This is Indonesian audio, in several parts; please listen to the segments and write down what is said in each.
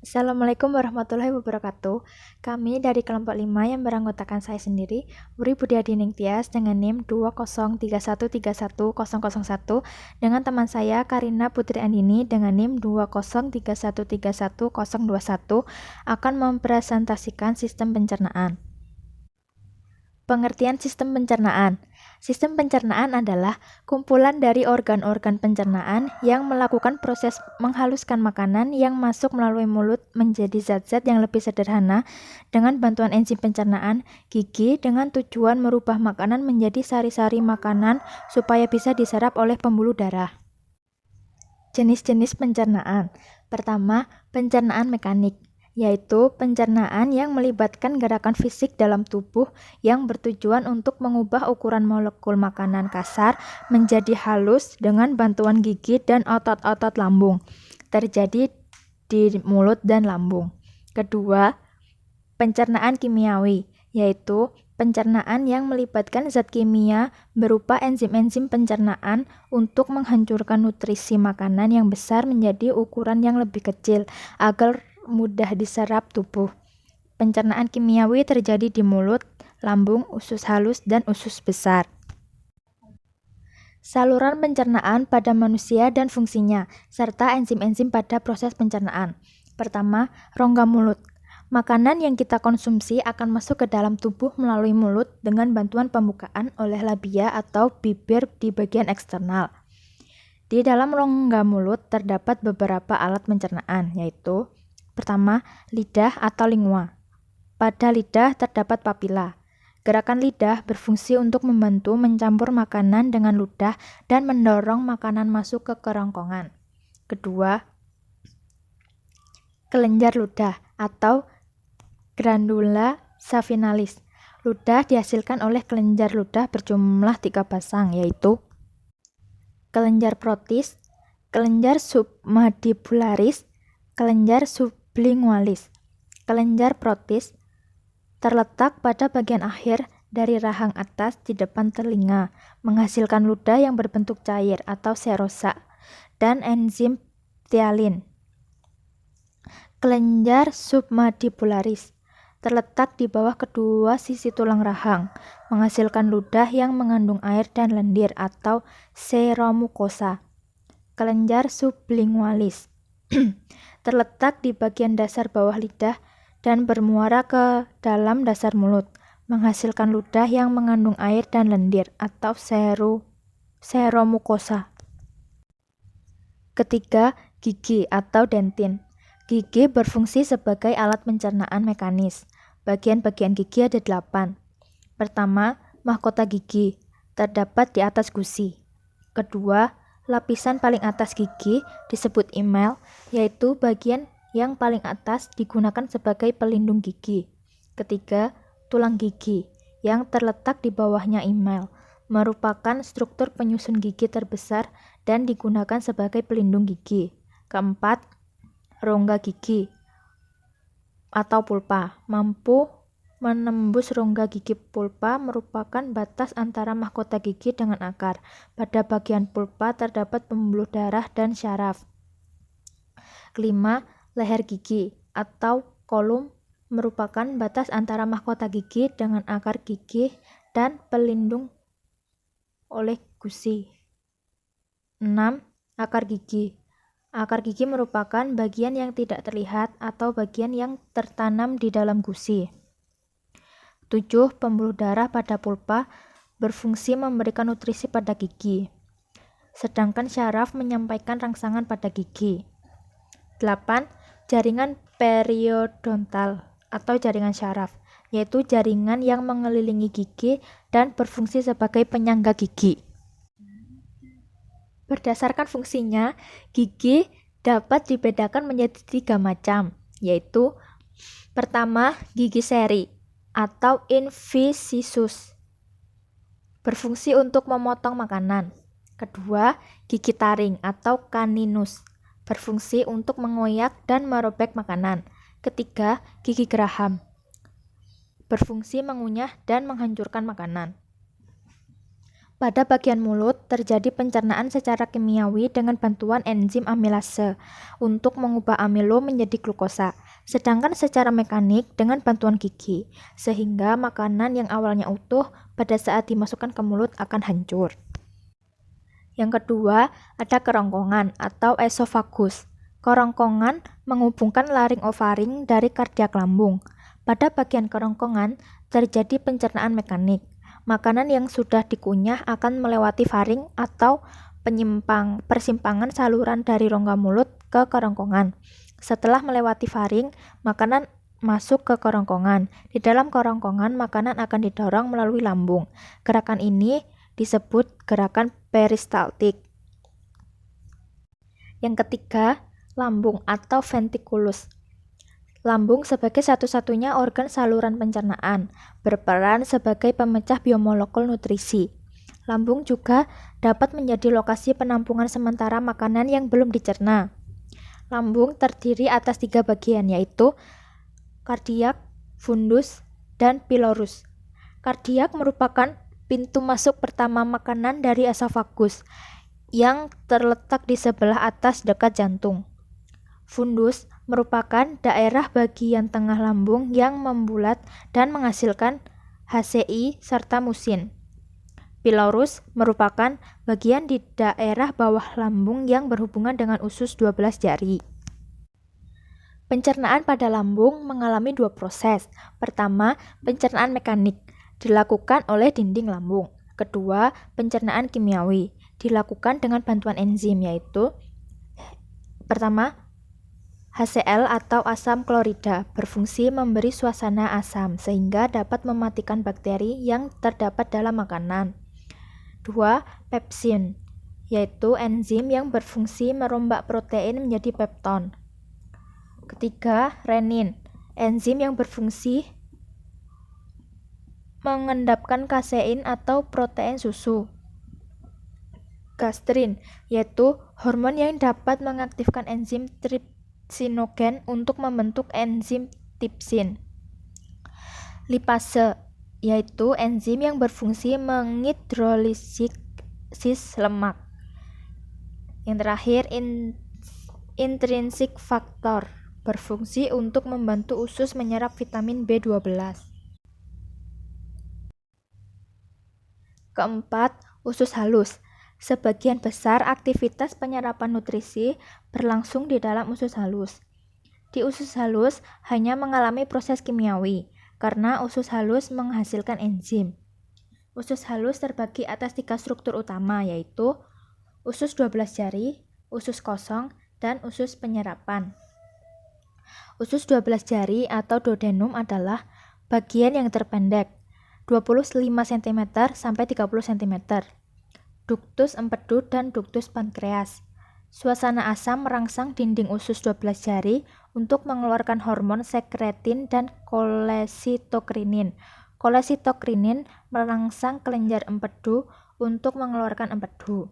Assalamualaikum warahmatullahi wabarakatuh. Kami dari kelompok 5 yang beranggotakan saya sendiri, Wuri Budiadi Ningtyas dengan NIM 20313131001 dengan teman saya Karina Putri Andini dengan NIM 203131021 akan mempresentasikan sistem pencernaan. Pengertian sistem pencernaan. Sistem pencernaan adalah kumpulan dari organ-organ pencernaan yang melakukan proses menghaluskan makanan yang masuk melalui mulut menjadi zat-zat yang lebih sederhana dengan bantuan enzim pencernaan gigi dengan tujuan merubah makanan menjadi sari-sari makanan supaya bisa diserap oleh pembuluh darah. Jenis-jenis pencernaan. Pertama, pencernaan mekanik, yaitu pencernaan yang melibatkan gerakan fisik dalam tubuh yang bertujuan untuk mengubah ukuran molekul makanan kasar menjadi halus dengan bantuan gigi dan otot-otot lambung, terjadi di mulut dan lambung. Kedua, pencernaan kimiawi, yaitu pencernaan yang melibatkan zat kimia berupa enzim-enzim pencernaan untuk menghancurkan nutrisi makanan yang besar menjadi ukuran yang lebih kecil agar mudah diserap tubuh. Pencernaan kimiawi terjadi di mulut, lambung, usus halus, dan usus besar. Saluran pencernaan pada manusia dan fungsinya, serta enzim-enzim pada proses pencernaan. Pertama, rongga mulut. Makanan yang kita konsumsi akan masuk ke dalam tubuh melalui mulut dengan bantuan pembukaan oleh labia atau bibir di bagian eksternal. Di dalam rongga mulut terdapat beberapa alat pencernaan, yaitu pertama, lidah atau lingua. Pada lidah terdapat papila. Gerakan lidah berfungsi untuk membantu mencampur makanan dengan ludah dan mendorong makanan masuk ke kerongkongan. Kedua, kelenjar ludah atau glandula savinalis. Ludah dihasilkan oleh kelenjar ludah berjumlah 3 pasang, yaitu kelenjar protis, kelenjar submandibularis, kelenjar sublingualis. Kelenjar protis terletak pada bagian akhir dari rahang atas di depan telinga, menghasilkan ludah yang berbentuk cair atau serosa dan enzim ptyalin. Kelenjar submandibularis terletak di bawah kedua sisi tulang rahang, menghasilkan ludah yang mengandung air dan lendir atau seromukosa. Kelenjar sublingualis terletak di bagian dasar bawah lidah dan bermuara ke dalam dasar mulut, menghasilkan ludah yang mengandung air dan lendir atau seromukosa. Ketiga, gigi atau dentin. Gigi berfungsi sebagai alat pencernaan mekanis. Bagian-bagian gigi ada 8. Pertama, mahkota gigi, terdapat di atas gusi. Kedua, lapisan paling atas gigi disebut enamel, yaitu bagian yang paling atas digunakan sebagai pelindung gigi. Ketiga, tulang gigi, yang terletak di bawahnya enamel, merupakan struktur penyusun gigi terbesar dan digunakan sebagai pelindung gigi. Keempat, rongga gigi atau pulpa, mampu menembus rongga gigi. Pulpa merupakan batas antara mahkota gigi dengan akar. Pada bagian pulpa terdapat pembuluh darah dan syaraf. Kelima, leher gigi atau kolum merupakan batas antara mahkota gigi dengan akar gigi dan pelindung oleh gusi. 6. Akar gigi. Akar gigi merupakan bagian yang tidak terlihat atau bagian yang tertanam di dalam gusi. 7. Pembuluh darah pada pulpa berfungsi memberikan nutrisi pada gigi, sedangkan syaraf menyampaikan rangsangan pada gigi. 8. Jaringan periodontal atau jaringan syaraf, yaitu jaringan yang mengelilingi gigi dan berfungsi sebagai penyangga gigi. Berdasarkan fungsinya, gigi dapat dibedakan menjadi 3 macam, yaitu pertama, gigi seri atau incissus, berfungsi untuk memotong makanan. Kedua, gigi taring atau caninus, berfungsi untuk mengoyak dan merobek makanan. Ketiga, gigi geraham, berfungsi mengunyah dan menghancurkan makanan. Pada bagian mulut, terjadi pencernaan secara kimiawi dengan bantuan enzim amilase untuk mengubah amilo menjadi glukosa, sedangkan secara mekanik dengan bantuan gigi, sehingga makanan yang awalnya utuh pada saat dimasukkan ke mulut akan hancur. Yang kedua, ada kerongkongan atau esofagus. Kerongkongan menghubungkan laring-ofaring dari kardiak lambung. Pada bagian kerongkongan, terjadi pencernaan mekanik. Makanan yang sudah dikunyah akan melewati faring atau persimpangan saluran dari rongga mulut ke kerongkongan. Setelah melewati faring, makanan masuk ke kerongkongan. Di dalam kerongkongan, makanan akan didorong melalui lambung. Gerakan ini disebut gerakan peristaltik. Yang ketiga, lambung atau ventriculus. Lambung sebagai satu-satunya organ saluran pencernaan, berperan sebagai pemecah biomolekul nutrisi. Lambung juga dapat menjadi lokasi penampungan sementara makanan yang belum dicerna. Lambung terdiri atas 3 bagian, yaitu kardiak, fundus, dan pilorus. Kardiak merupakan pintu masuk pertama makanan dari esofagus yang terletak di sebelah atas dekat jantung. Fundus merupakan daerah bagian tengah lambung yang membulat dan menghasilkan HCI serta musin. Pilorus merupakan bagian di daerah bawah lambung yang berhubungan dengan usus 12 jari. Pencernaan pada lambung mengalami 2 proses. Pertama, pencernaan mekanik dilakukan oleh dinding lambung. Kedua, pencernaan kimiawi dilakukan dengan bantuan enzim, yaitu pertama, HCl atau asam klorida berfungsi memberi suasana asam sehingga dapat mematikan bakteri yang terdapat dalam makanan. 2. Pepsin, yaitu enzim yang berfungsi merombak protein menjadi pepton. Ketiga, renin, enzim yang berfungsi mengendapkan kasein atau protein susu. Gastrin, yaitu hormon yang dapat mengaktifkan enzim trypsinogen untuk membentuk enzim tripsin. Lipase, yaitu enzim yang berfungsi menghidrolisis lemak. Yang terakhir, intrinsic factor, berfungsi untuk membantu usus menyerap vitamin B12. Keempat, usus halus. Sebagian besar aktivitas penyerapan nutrisi berlangsung di dalam usus halus. Di usus halus hanya mengalami proses kimiawi, karena usus halus menghasilkan enzim. Usus halus terbagi atas 3 struktur utama, yaitu usus 12 jari, usus kosong, dan usus penyerapan. Usus 12 jari atau duodenum adalah bagian yang terpendek, 25 cm sampai 30 cm. Ductus empedu dan ductus pankreas. Suasana asam merangsang dinding usus 12 jari untuk mengeluarkan hormon sekretin dan kolesitokrinin. Kolesitokrinin merangsang kelenjar empedu untuk mengeluarkan empedu.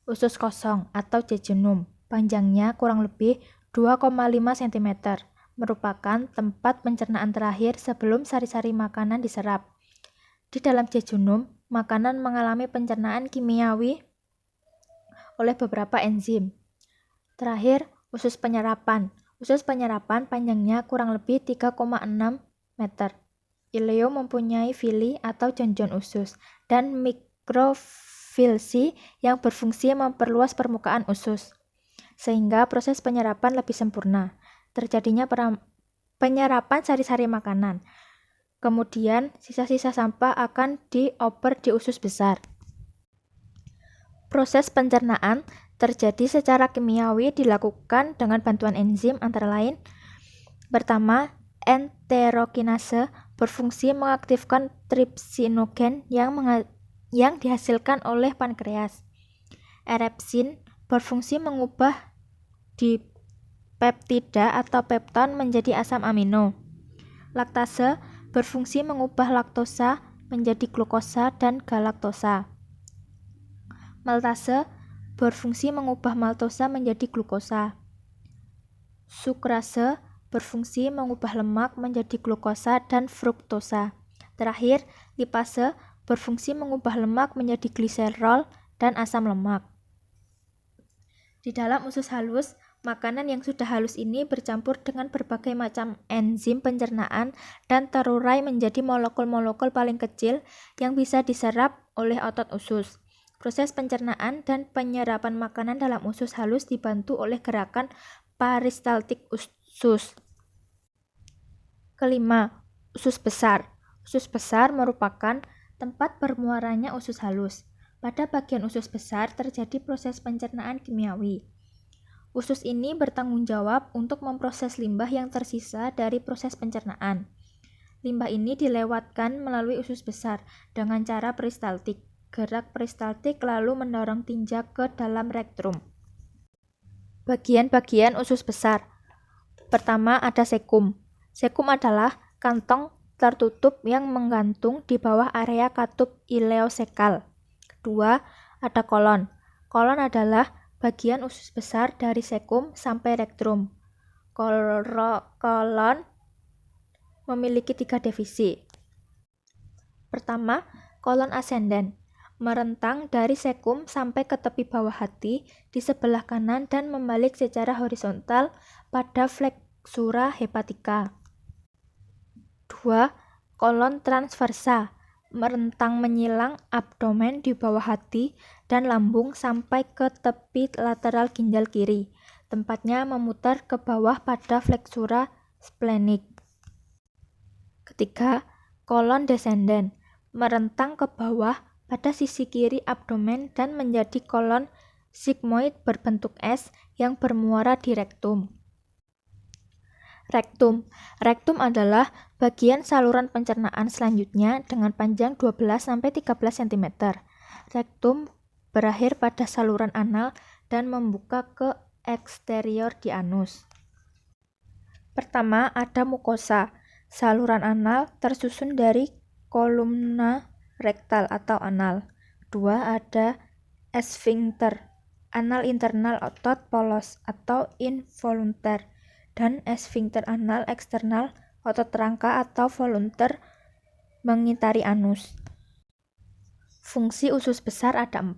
Usus kosong atau jejunum, panjangnya kurang lebih 2,5 cm, merupakan tempat pencernaan terakhir sebelum sari-sari makanan diserap. Di dalam jejunum, makanan mengalami pencernaan kimiawi oleh beberapa enzim. Terakhir, usus penyerapan. Usus penyerapan panjangnya kurang lebih 3,6 meter. Ileo mempunyai villi atau jonjon usus dan mikrovilsi yang berfungsi memperluas permukaan usus, sehingga proses penyerapan lebih sempurna. Terjadinya penyerapan sari-sari makanan. Kemudian, sisa-sisa sampah akan dioper di usus besar. Proses pencernaan terjadi secara kimiawi dilakukan dengan bantuan enzim antara lain. Pertama, enterokinase berfungsi mengaktifkan trypsinogen yang dihasilkan oleh pankreas. Erepsin berfungsi mengubah dipeptida atau pepton menjadi asam amino. Laktase berfungsi mengubah laktosa menjadi glukosa dan galaktosa. Maltase berfungsi mengubah maltosa menjadi glukosa. Sukrase berfungsi mengubah lemak menjadi glukosa dan fruktosa. Terakhir, lipase berfungsi mengubah lemak menjadi gliserol dan asam lemak. Di dalam usus halus, makanan yang sudah halus ini bercampur dengan berbagai macam enzim pencernaan dan terurai menjadi molekul-molekul paling kecil yang bisa diserap oleh otot usus. Proses pencernaan dan penyerapan makanan dalam usus halus dibantu oleh gerakan peristaltik usus. Kelima, usus besar. Usus besar merupakan tempat bermuaranya usus halus. Pada bagian usus besar terjadi proses pencernaan kimiawi. Usus ini bertanggung jawab untuk memproses limbah yang tersisa dari proses pencernaan. Limbah ini dilewatkan melalui usus besar dengan cara peristaltik. Gerak peristaltik lalu mendorong tinja ke dalam rektrum. Bagian-bagian usus besar. Pertama ada sekum. Sekum adalah kantong tertutup yang menggantung di bawah area katup ileosekal. Kedua, ada kolon. Kolon adalah bagian usus besar dari sekum sampai rektrum. Kolon memiliki 3 divisi. Pertama, kolon ascendens, merentang dari sekum sampai ke tepi bawah hati di sebelah kanan dan membalik secara horizontal pada flexura hepatica. 2. Kolon transversa, merentang menyilang abdomen di bawah hati dan lambung sampai ke tepi lateral ginjal kiri. Tempatnya memutar ke bawah pada flexura splenic. Ketiga, kolon descendens, merentang ke bawah pada sisi kiri abdomen dan menjadi kolon sigmoid berbentuk S yang bermuara di rektum. Rektum. Rektum adalah bagian saluran pencernaan selanjutnya dengan panjang 12-13 cm. Rektum berakhir pada saluran anal dan membuka ke eksterior di anus. Pertama, ada mukosa. Saluran anal tersusun dari kolumna rektal atau anal. Dua, ada esfinkter. Anal internal otot polos atau involunter. Dan esfinkter anal eksternal otot rangka atau volunter mengitari anus. Fungsi usus besar ada 4.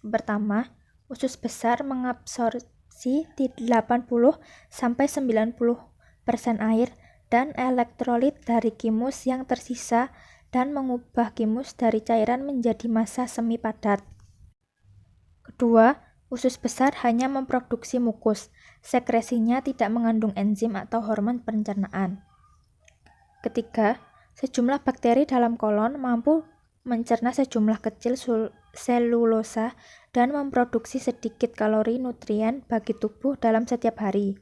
Pertama, usus besar mengabsorpsi 80-90% air dan elektrolit dari kimus yang tersisa dan mengubah kimus dari cairan menjadi massa semi padat. Kedua, usus besar hanya memproduksi mukus. Sekresinya tidak mengandung enzim atau hormon pencernaan. Ketiga, sejumlah bakteri dalam kolon mampu mencerna sejumlah kecil selulosa dan memproduksi sedikit kalori nutrien bagi tubuh dalam setiap hari.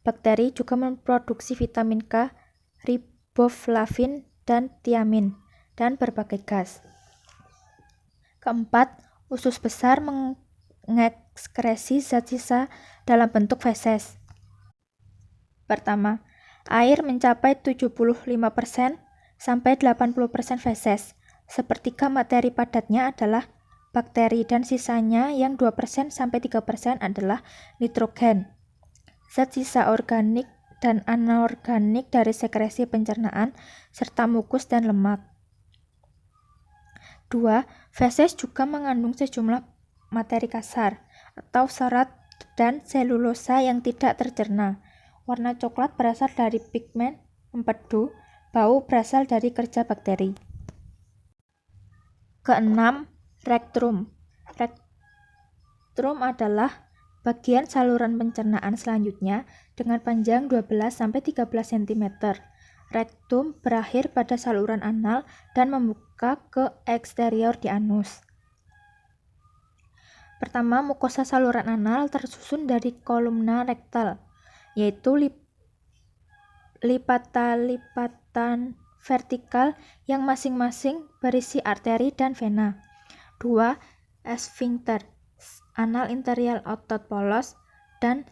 Bakteri juga memproduksi vitamin K, riboflavin, dan tiamin, dan berbagai gas. Keempat, usus besar mengekskresi zat sisa dalam bentuk feses. Pertama, air mencapai 75% sampai 80% feses. Sepertiga materi padatnya adalah bakteri dan sisanya yang 2% sampai 3% adalah nitrogen. Zat sisa organik dan anorganik dari sekresi pencernaan serta mukus dan lemak. 2. Feses juga mengandung sejumlah materi kasar atau serat dan selulosa yang tidak tercerna. Warna coklat berasal dari pigmen empedu, bau berasal dari kerja bakteri. Keenam, rektrum. Rektrum adalah bagian saluran pencernaan selanjutnya dengan panjang 12-13 cm. Rektum berakhir pada saluran anal dan membuka ke eksterior di anus. Pertama, mukosa saluran anal tersusun dari kolumna rektal, yaitu lipatan vertikal yang masing-masing berisi arteri dan vena. 2. Esfinkter, anal interior otot polos, dan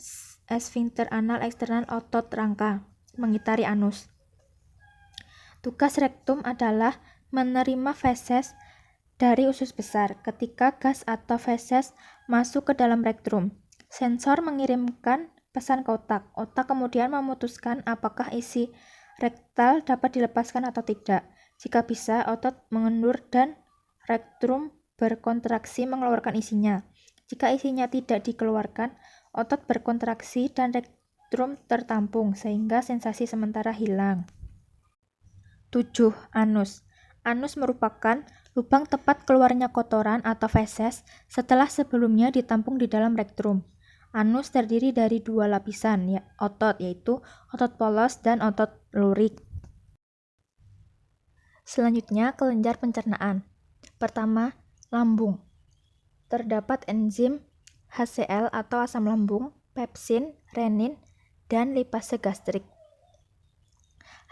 esfinkter anal eksternal otot rangka, mengitari anus. Tugas rektum adalah menerima feses dari usus besar. Ketika gas atau feses masuk ke dalam rektrum, sensor mengirimkan pesan ke otak. Otak kemudian memutuskan apakah isi rektal dapat dilepaskan atau tidak. Jika bisa, otot mengendur dan rektrum berkontraksi mengeluarkan isinya. Jika isinya tidak dikeluarkan, otot berkontraksi dan rektrum tertampung sehingga sensasi sementara hilang. 7. Anus. Anus merupakan lubang tempat keluarnya kotoran atau feses setelah sebelumnya ditampung di dalam rektrum. Anus terdiri dari 2 lapisan otot, yaitu otot polos dan otot lurik. Selanjutnya, kelenjar pencernaan. Pertama, lambung. Terdapat enzim HCl atau asam lambung, pepsin, renin, dan lipase gastrik.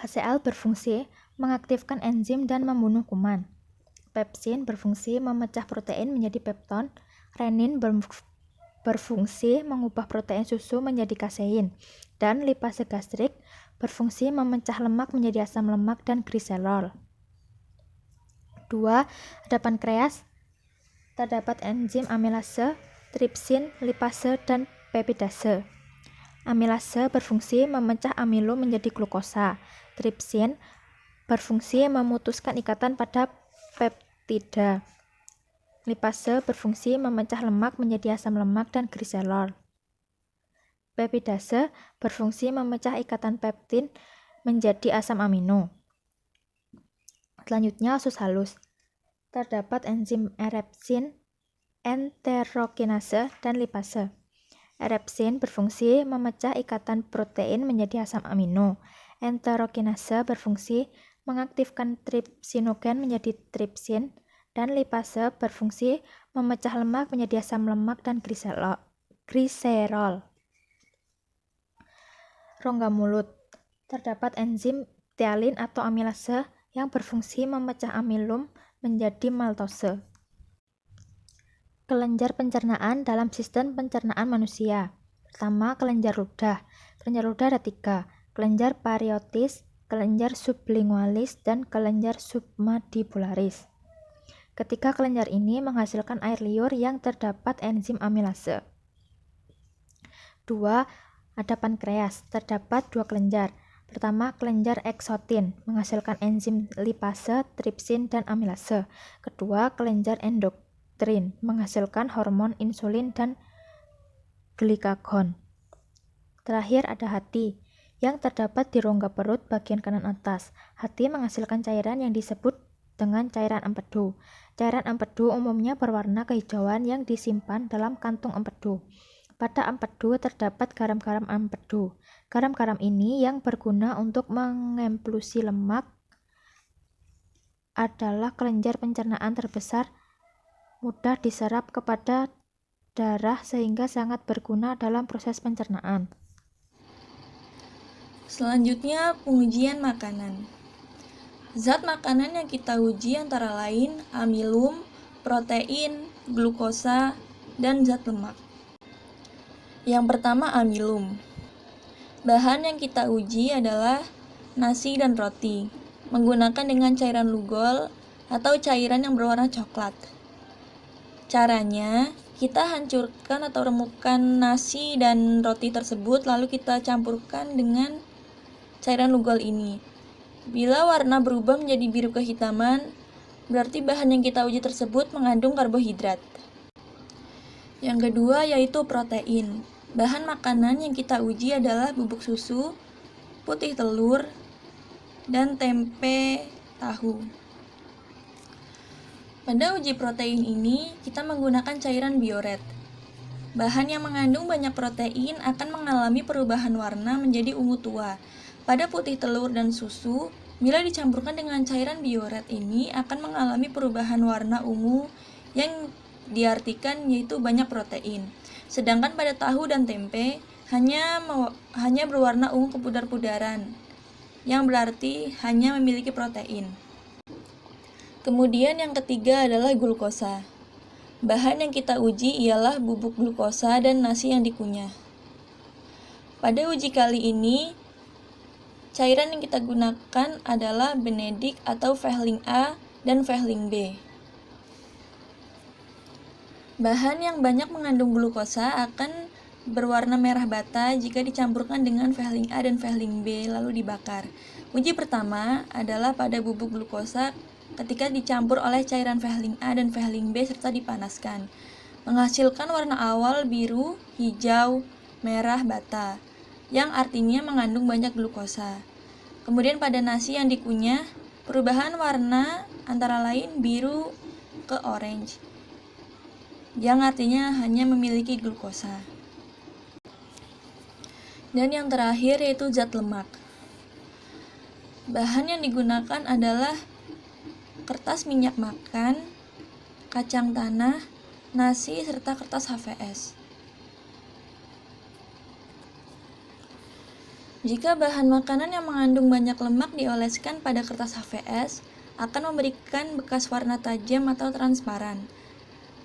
HCl berfungsi mengaktifkan enzim dan membunuh kuman. Pepsin berfungsi memecah protein menjadi pepton. Renin berfungsi mengubah protein susu menjadi kasein. Dan lipase gastrik berfungsi memecah lemak menjadi asam lemak dan gliserol. 2. Ada pankreas. Terdapat enzim amilase, tripsin, lipase, dan peptidase. Amilase berfungsi memecah amilum menjadi glukosa. Tripsin berfungsi memutuskan ikatan pada peptida. Lipase berfungsi memecah lemak menjadi asam lemak dan gliserol. Peptidase berfungsi memecah ikatan peptin menjadi asam amino. Selanjutnya, usus halus. Terdapat enzim erepsin, enterokinase, dan lipase. Erepsin berfungsi memecah ikatan protein menjadi asam amino. Enterokinase berfungsi mengaktifkan tripsinogen menjadi tripsin, dan lipase berfungsi memecah lemak menjadi asam lemak dan gliserol. Rongga mulut. Terdapat enzim ptyalin atau amilase yang berfungsi memecah amilum menjadi maltose. Kelenjar pencernaan dalam sistem pencernaan manusia. Pertama, kelenjar ludah. Kelenjar ludah ada 3, kelenjar parietis, kelenjar sublingualis, dan kelenjar submandibularis. Ketiga kelenjar ini menghasilkan air liur yang terdapat enzim amilase. 2. Ada pankreas. Terdapat 2 kelenjar. Pertama, kelenjar eksotin menghasilkan enzim lipase, tripsin, dan amilase. Kedua, kelenjar endokrin menghasilkan hormon insulin dan glikagon. Terakhir ada hati yang terdapat di rongga perut bagian kanan atas. Hati menghasilkan cairan yang disebut dengan cairan empedu. Cairan empedu umumnya berwarna kehijauan yang disimpan dalam kantung empedu. Pada empedu terdapat garam-garam empedu. Garam-garam ini yang berguna untuk mengemplusi lemak adalah kelenjar pencernaan terbesar, mudah diserap kepada darah sehingga sangat berguna dalam proses pencernaan. Selanjutnya, pengujian makanan. Zat makanan yang kita uji antara lain amilum, protein, glukosa, dan zat lemak. Yang pertama, amilum. Bahan yang kita uji adalah nasi dan roti, menggunakan dengan cairan lugol atau cairan yang berwarna coklat. Caranya, kita hancurkan atau remukkan nasi dan roti tersebut, lalu kita campurkan dengan cairan lugol ini. Bila warna berubah menjadi biru kehitaman, berarti bahan yang kita uji tersebut mengandung karbohidrat. Yang kedua yaitu protein. Bahan makanan yang kita uji adalah bubuk susu, putih telur, dan tempe tahu. Pada uji protein ini, kita menggunakan cairan bioret. Bahan yang mengandung banyak protein akan mengalami perubahan warna menjadi ungu tua. Pada putih telur dan susu, bila dicampurkan dengan cairan bioret ini akan mengalami perubahan warna ungu yang diartikan yaitu banyak protein. Sedangkan pada tahu dan tempe hanya berwarna ungu kepudar-pudaran, yang berarti hanya memiliki protein. Kemudian yang ketiga adalah glukosa. Bahan yang kita uji ialah bubuk glukosa dan nasi yang dikunyah. Pada uji kali ini, cairan yang kita gunakan adalah benedik atau Vehling A dan Vehling B. Bahan yang banyak mengandung glukosa akan berwarna merah bata jika dicampurkan dengan Vehling A dan Vehling B lalu dibakar. Uji pertama adalah pada bubuk glukosa ketika dicampur oleh cairan Vehling A dan Vehling B serta dipanaskan, menghasilkan warna awal biru, hijau, merah bata, yang artinya mengandung banyak glukosa. Kemudian pada nasi yang dikunyah, perubahan warna antara lain biru ke orange, yang artinya hanya memiliki glukosa. Dan yang terakhir yaitu zat lemak. Bahan yang digunakan adalah kertas minyak makan, kacang tanah, nasi, serta kertas HVS. Jika bahan makanan yang mengandung banyak lemak dioleskan pada kertas HVS, akan memberikan bekas warna tajam atau transparan.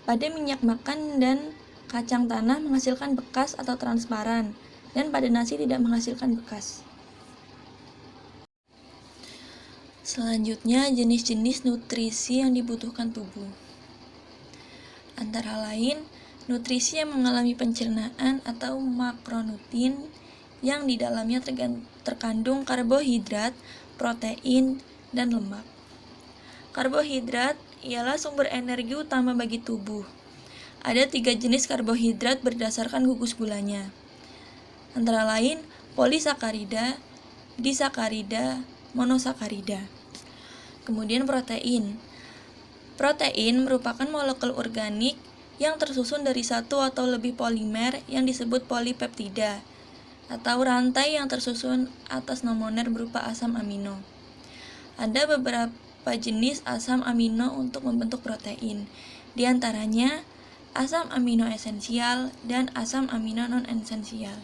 Pada minyak makan dan kacang tanah menghasilkan bekas atau transparan, dan pada nasi tidak menghasilkan bekas. Selanjutnya, jenis-jenis nutrisi yang dibutuhkan tubuh. Antara lain, nutrisi yang mengalami pencernaan atau makronutrien yang di dalamnya terkandung karbohidrat, protein, dan lemak. Karbohidrat ialah sumber energi utama bagi tubuh. Ada 3 jenis karbohidrat berdasarkan gugus gulanya. Antara lain polisakarida, disakarida, monosakarida. Kemudian protein. Protein merupakan molekul organik yang tersusun dari satu atau lebih polimer yang disebut polipeptida, atau rantai yang tersusun atas nomoner berupa asam amino. Ada beberapa jenis asam amino untuk membentuk protein, di antaranya asam amino esensial dan asam amino non-esensial.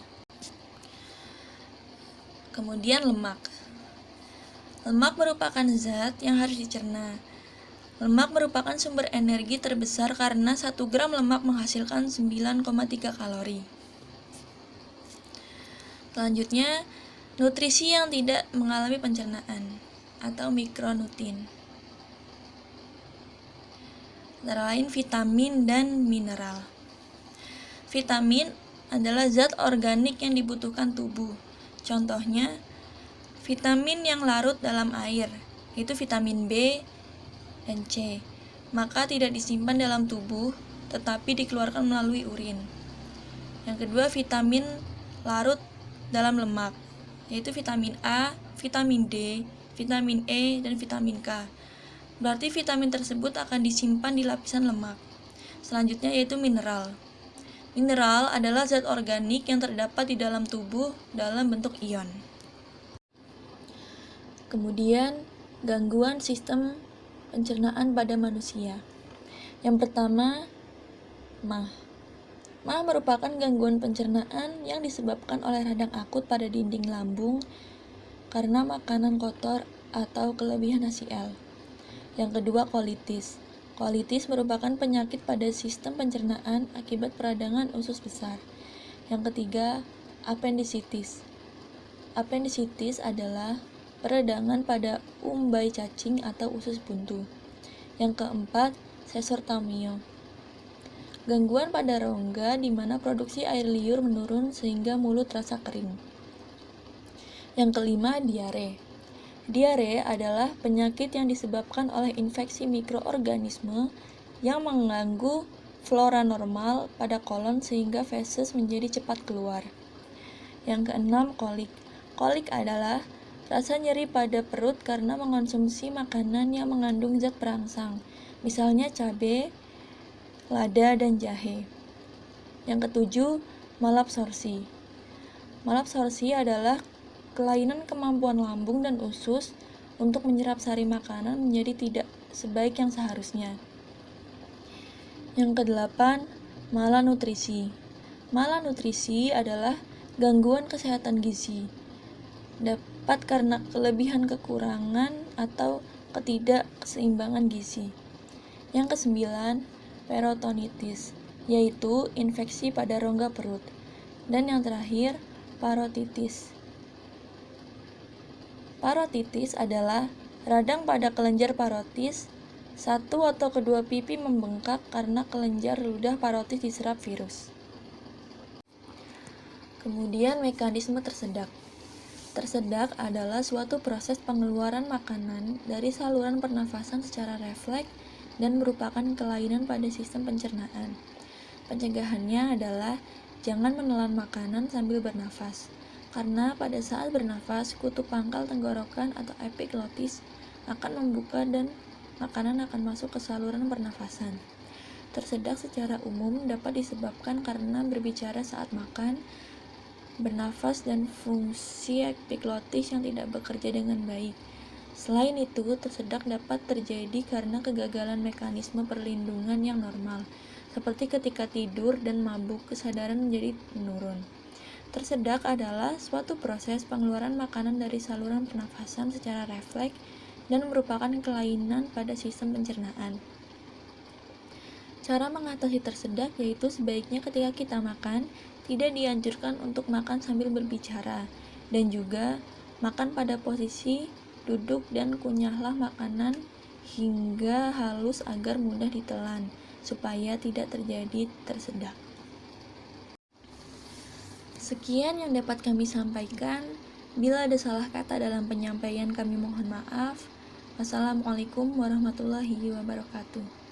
Kemudian lemak. Lemak merupakan zat yang harus dicerna. Lemak merupakan sumber energi terbesar karena 1 gram lemak menghasilkan 9,3 kalori. Selanjutnya, nutrisi yang tidak mengalami pencernaan atau mikronutrien. Antara lain vitamin dan mineral. Vitamin adalah zat organik yang dibutuhkan tubuh. Contohnya, vitamin yang larut dalam air, yaitu vitamin B dan C, maka tidak disimpan dalam tubuh, tetapi dikeluarkan melalui urin. Yang kedua, vitamin larut dalam lemak, yaitu vitamin A, vitamin D, vitamin E, dan vitamin K. Berarti vitamin tersebut akan disimpan di lapisan lemak. Selanjutnya yaitu mineral. Mineral adalah zat organik yang terdapat di dalam tubuh dalam bentuk ion. Kemudian, gangguan sistem pencernaan pada manusia. Yang pertama, MAH. MAH merupakan gangguan pencernaan yang disebabkan oleh radang akut pada dinding lambung karena makanan kotor atau kelebihan HCl. Yang kedua, kolitis. Kolitis merupakan penyakit pada sistem pencernaan akibat peradangan usus besar. Yang ketiga, apendisitis. Apendisitis adalah peradangan pada umbai cacing atau usus buntu. Yang keempat, sesortamio. Gangguan pada rongga di mana produksi air liur menurun sehingga mulut terasa kering. Yang kelima, diare. Diare adalah penyakit yang disebabkan oleh infeksi mikroorganisme yang mengganggu flora normal pada kolon sehingga feses menjadi cepat keluar. Yang keenam, kolik. Kolik adalah rasa nyeri pada perut karena mengonsumsi makanan yang mengandung zat perangsang, misalnya cabai, lada, dan jahe. Yang ketujuh, malabsorpsi. Malabsorpsi adalah kelainan kemampuan lambung dan usus untuk menyerap sari makanan menjadi tidak sebaik yang seharusnya. Yang kedelapan, malanutrisi. Malanutrisi adalah gangguan kesehatan gizi. Dapat karena kelebihan kekurangan atau ketidakseimbangan gizi. Yang kesembilan, peritonitis, yaitu infeksi pada rongga perut. Dan yang terakhir, parotitis. Parotitis adalah radang pada kelenjar parotis, satu atau kedua pipi membengkak karena kelenjar ludah parotis diserap virus. Kemudian mekanisme tersedak. Tersedak adalah suatu proses pengeluaran makanan dari saluran pernafasan secara refleks dan merupakan kelainan pada sistem pencernaan. Pencegahannya adalah jangan menelan makanan sambil bernafas, karena pada saat bernafas, kutub pangkal tenggorokan atau epiglotis akan membuka dan makanan akan masuk ke saluran pernafasan. Tersedak secara umum dapat disebabkan karena berbicara saat makan, bernafas, dan fungsi epiglotis yang tidak bekerja dengan baik. Selain itu, tersedak dapat terjadi karena kegagalan mekanisme perlindungan yang normal, seperti ketika tidur dan mabuk, kesadaran menjadi menurun. Tersedak adalah suatu proses pengeluaran makanan dari saluran pernafasan secara refleks dan merupakan kelainan pada sistem pencernaan. Cara mengatasi tersedak yaitu sebaiknya ketika kita makan, tidak dianjurkan untuk makan sambil berbicara, dan juga makan pada posisi duduk dan kunyahlah makanan hingga halus agar mudah ditelan, supaya tidak terjadi tersedak. Sekian yang dapat kami sampaikan. Bila ada salah kata dalam penyampaian, kami mohon maaf. Wassalamualaikum warahmatullahi wabarakatuh.